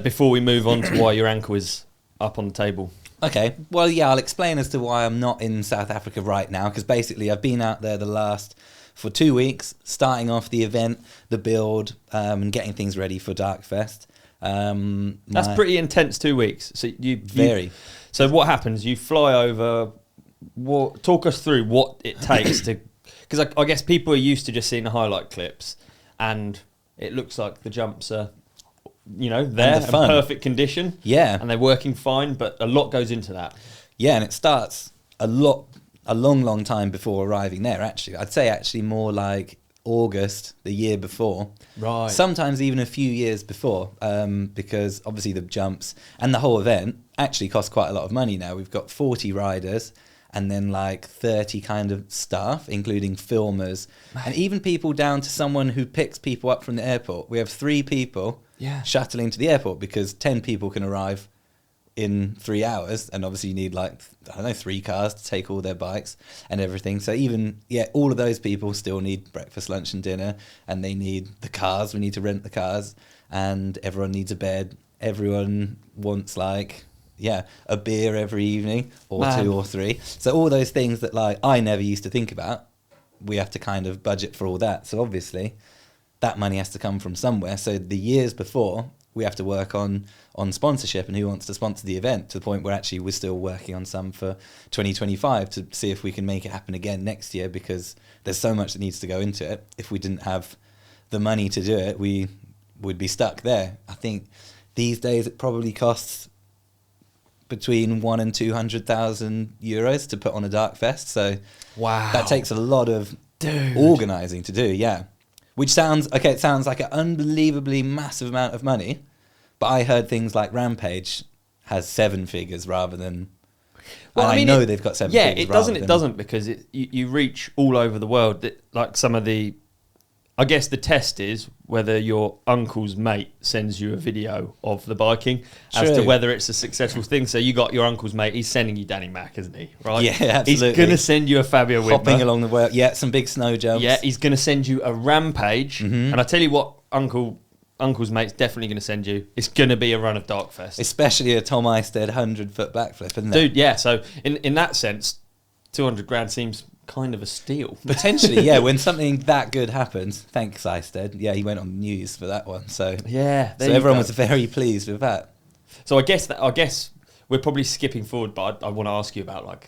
before we move on to why your ankle is up on the table. Okay, well, yeah, I'll explain as to why I'm not in South Africa right now, because basically I've been out there for 2 weeks, starting off the event, the build, and getting things ready for DarkFest. That's pretty intense 2 weeks. So So what happens? You fly over. Talk us through what it takes to, because I guess people are used to just seeing the highlight clips, and it looks like the jumps are, there in perfect condition. Yeah, and they're working fine, but a lot goes into that. Yeah, and it starts a long time before arriving there. Actually, I'd say more like August the year before. Right. Sometimes even a few years before, because obviously the jumps and the whole event actually cost quite a lot of money now. We've got 40 riders and then like 30 kind of staff, including filmers, and even people down to someone who picks people up from the airport. We have 3 people shuttling to the airport because 10 people can arrive in 3 hours, and obviously you need 3 cars to take all their bikes and everything. So even all of those people still need breakfast, lunch and dinner, and they need the cars. We need to rent the cars, and everyone needs a bed. Everyone wants a beer every evening, or 2 or 3. So all those things that I never used to think about, we have to kind of budget for all that. So obviously that money has to come from somewhere. So the years before, we have to work on sponsorship and who wants to sponsor the event, to the point where actually we're still working on some for 2025 to see if we can make it happen again next year, because there's so much that needs to go into it. If we didn't have the money to do it, we would be stuck there. I think these days it probably costs between 100,000 and 200,000 euros to put on a DarkFest. So that takes a lot of organising to do, Which sounds it sounds like an unbelievably massive amount of money, but I heard things like Rampage has 7 figures rather than. Well, I know they've got 7 figures. Yeah, it doesn't because you reach all over the world. Like some of the, I guess the test is whether your uncle's mate sends you a video of the biking as to whether it's a successful thing. So you got your uncle's mate, he's sending you Danny Mac, isn't he? Right? Yeah, absolutely. He's going to send you a Fabio Whitmer. Hopping along the way. Yeah, some big snow jumps. Yeah, he's going to send you a Rampage. Mm-hmm. And I tell you what, Uncle's mate's definitely going to send you. It's going to be a run of DarkFest. Especially a Tom Eistead 100-foot backflip, isn't it? Dude, yeah. So in that sense, 200 grand seems kind of a steal. Potentially, yeah. When something that good happens, thanks Eistead. Yeah, he went on the news for that one. So yeah, so everyone was very pleased with that. So I guess we're probably skipping forward, but I want to ask you about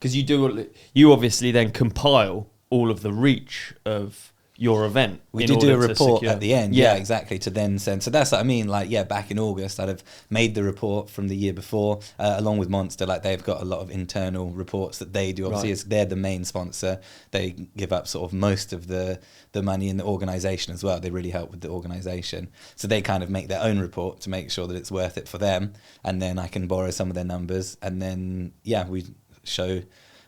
because you obviously then compile all of the reach of your event. We did do a report at the end, exactly, to then send. So that's what I mean, back in August, I'd have made the report from the year before, along with Monster. They've got a lot of internal reports that they do. Obviously, as they're the main sponsor, they give up sort of most of the money in the organisation as well. They really help with the organisation. So they kind of make their own report to make sure that it's worth it for them. And then I can borrow some of their numbers. And then, we show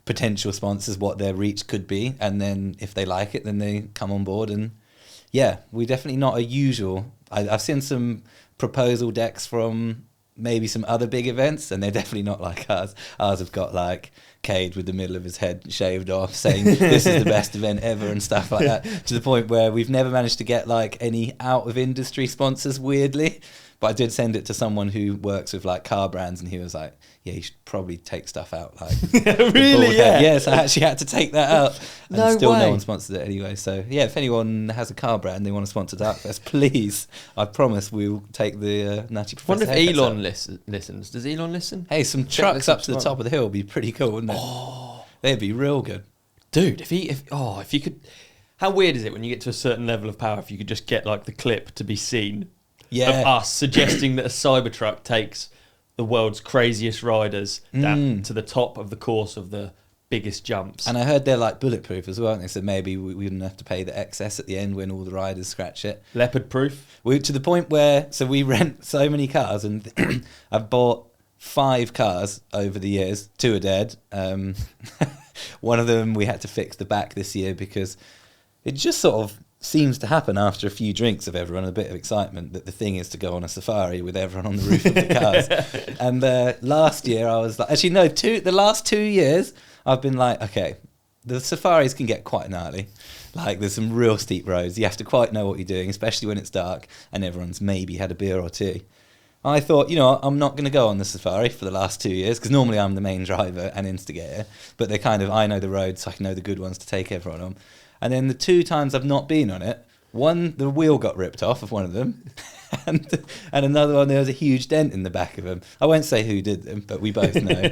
potential sponsors what their reach could be, and then if they like it, then they come on board. And we're definitely not a usual. I've seen some proposal decks from maybe some other big events, and they're definitely not like ours. Ours have got Cade with the middle of his head shaved off, saying this is the best event ever and stuff like that, to the point where we've never managed to get any out of industry sponsors, weirdly. But I did send it to someone who works with car brands, and he was like, yeah, you should probably take stuff out. Really? Yeah. Yeah, so I actually had to take that out. And no still way. No one sponsored it anyway. So yeah, if anyone has a car brand and they want to sponsor DarkFest, please, I promise we'll take the Nutty Professor. I wonder if Elon listens. Does Elon listen? Hey, some trucks up to the top of the hill would be pretty cool, wouldn't it? Oh. They'd be real good. Dude, if you could, how weird is it when you get to a certain level of power if you could just get the clip to be seen of us suggesting that a Cybertruck takes the world's craziest riders down to the top of the course of the biggest jumps. And I heard they're bulletproof as well, and they said maybe we wouldn't have to pay the excess at the end when all the riders scratch it. Leopard proof? To the point where, so we rent so many cars, and I've bought 5 cars over the years. 2 are dead. One of them we had to fix the back this year because it just sort of seems to happen after a few drinks of everyone, a bit of excitement, that the thing is to go on a safari with everyone on the roof of the cars. And last year I was the last 2 years I've been okay, the safaris can get quite gnarly. There's some real steep roads. You have to quite know what you're doing, especially when it's dark and everyone's maybe had a beer or 2. I thought, I'm not going to go on the safari for the last 2 years because normally I'm the main driver and instigator, but I know the roads, so I can know the good ones to take everyone on. And then the 2 times I've not been on it, one, the wheel got ripped off of one of them, and another one, there was a huge dent in the back of them. I won't say who did them, but we both know.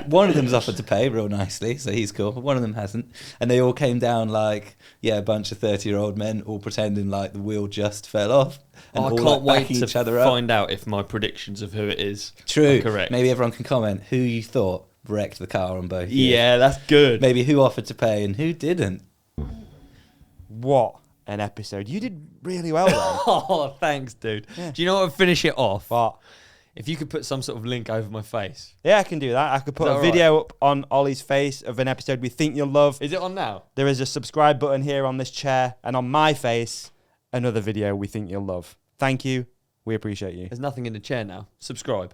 One of them's offered to pay real nicely, so he's cool, but one of them hasn't. And they all came down like, a bunch of 30-year-old men all pretending like the wheel just fell off. And I all can't wait backing to each other up. find out if my predictions of who it is True. are correct. Maybe everyone can comment who you thought wrecked the car on both. Yeah, that's good. Maybe who offered to pay and who didn't. What an episode. You did really well then. Oh, thanks, dude. Yeah. Do you know what would finish it off? What? If you could put some sort of link over my face. Yeah, I can do that. I could put Is a that video up on Ollie's face of an episode we think you'll love. Is it on now? There is a subscribe button here on this chair, and on my face, another video we think you'll love. Thank you. We appreciate you. There's nothing in the chair now. Subscribe.